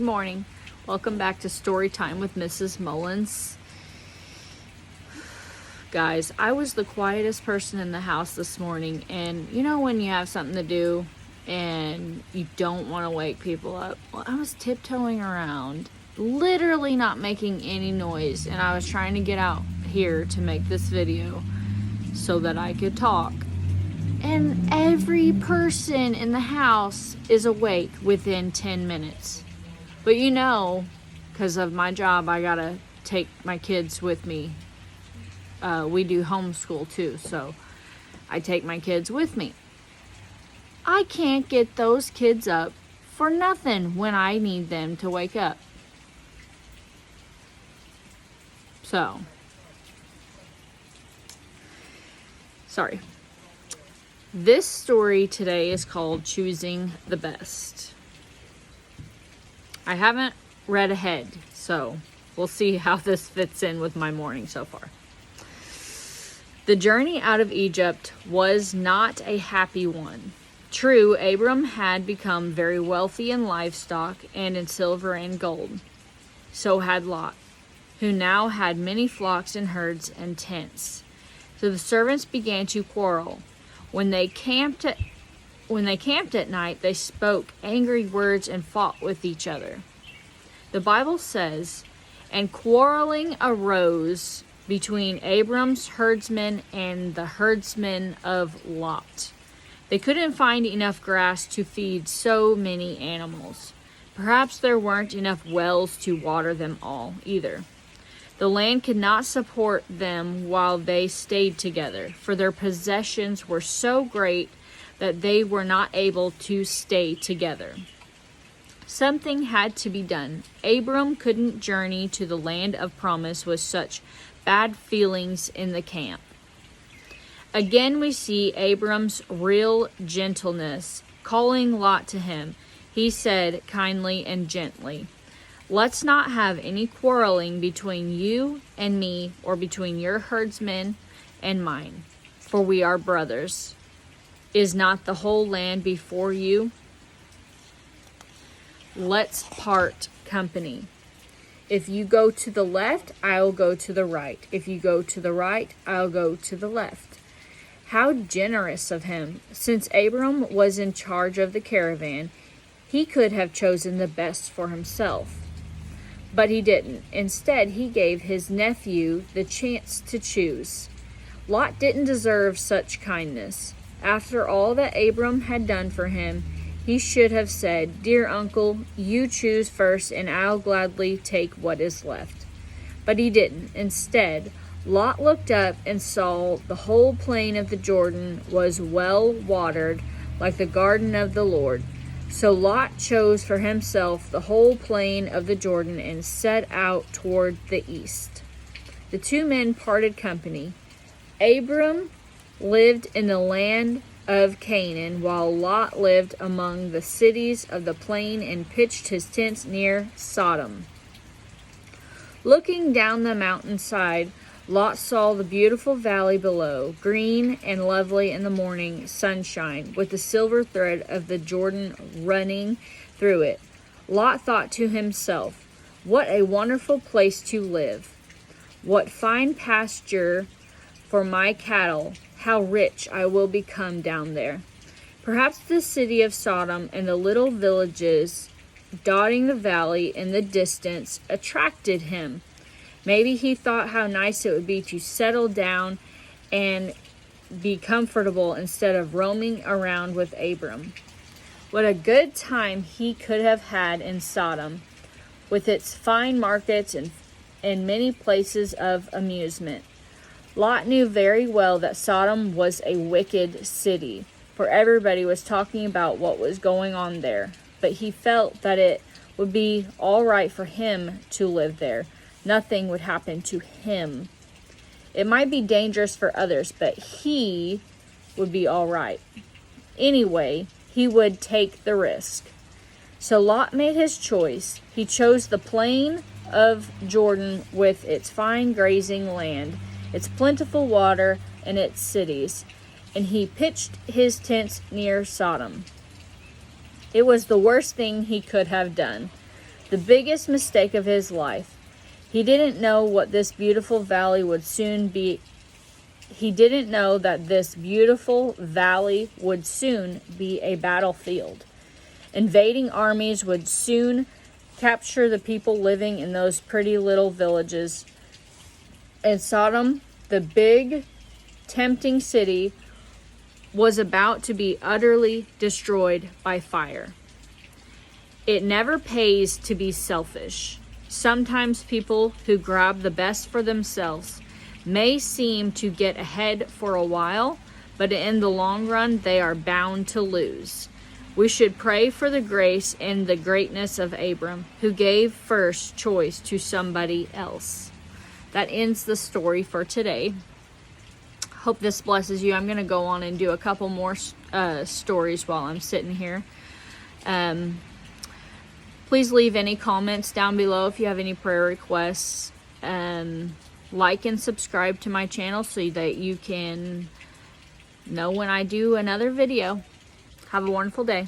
Good morning. Welcome back to Story Time with Mrs. Mullins. Guys, I was the quietest person in the house this morning, and you know when you have something to do and you don't want to wake people up? Well, I was tiptoeing around, literally not making any noise, and I was trying to get out here to make this video so that I could talk. And every person in the house is awake within 10 minutes. But you know, because of my job, I gotta take my kids with me. We do homeschool too, so I take my kids with me. I can't get those kids up for nothing when I need them to wake up. So, sorry. This story today is called Choosing the Best. I haven't read ahead, so we'll see how this fits in with my morning so far. The journey out of Egypt was not a happy one. True, Abram had become very wealthy in livestock and in silver and gold. So had Lot, who now had many flocks and herds and tents. So the servants began to quarrel. When they camped at night, they spoke angry words and fought with each other. The Bible says, and quarreling arose between Abram's herdsmen and the herdsmen of Lot. They couldn't find enough grass to feed so many animals. Perhaps there weren't enough wells to water them all either. The land could not support them while they stayed together, for their possessions were so great that they were not able to stay together. Something had to be done. Abram couldn't journey to the land of promise with such bad feelings in the camp. Again, we see Abram's real gentleness, calling Lot to him. He said kindly and gently, "Let's not have any quarreling between you and me, or between your herdsmen and mine, for we are brothers. Is not the whole land before you? Let's part company. If you go to the left, I'll go to the right. If you go to the right, I'll go to the left." How generous of him! Since Abram was in charge of the caravan, he could have chosen the best for himself. But he didn't. Instead, he gave his nephew the chance to choose. Lot didn't deserve such kindness. After all that Abram had done for him, he should have said, "Dear uncle, you choose first and I'll gladly take what is left." But he didn't. Instead, Lot looked up and saw the whole plain of the Jordan was well watered, like the garden of the Lord. So Lot chose for himself the whole plain of the Jordan and set out toward the east. The two men parted company. Abram lived in the land of Canaan, while Lot lived among the cities of the plain and pitched his tents near Sodom. Looking down the mountainside, Lot saw the beautiful valley below, green and lovely in the morning sunshine, with the silver thread of the Jordan running through it. Lot thought to himself, "What a wonderful place to live! What fine pasture for my cattle! How rich I will become down there!" Perhaps the city of Sodom and the little villages dotting the valley in the distance attracted him. Maybe he thought how nice it would be to settle down and be comfortable instead of roaming around with Abram. What a good time he could have had in Sodom, with its fine markets and many places of amusement. Lot knew very well that Sodom was a wicked city, for everybody was talking about what was going on there. But he felt that it would be all right for him to live there. Nothing would happen to him. It might be dangerous for others, but he would be all right. Anyway, he would take the risk. So Lot made his choice. He chose the plain of Jordan with its fine grazing land, its plentiful water, and its cities, and he pitched his tents near Sodom. It was the worst thing he could have done. the biggest mistake of his life. He didn't know what this beautiful valley would soon be. He didn't know that this beautiful valley would soon be a battlefield. Invading armies would soon capture the people living in those pretty little villages. And Sodom, the big, tempting city, was about to be utterly destroyed by fire. It never pays to be selfish. Sometimes people who grab the best for themselves may seem to get ahead for a while, but in the long run, they are bound to lose. We should pray for the grace and the greatness of Abram, who gave first choice to somebody else. That ends the story for today. Hope this blesses you. I'm going to go on and do a couple more stories while I'm sitting here. Please leave any comments down below if you have any prayer requests. Like and subscribe to my channel so that you can know when I do another video. Have a wonderful day.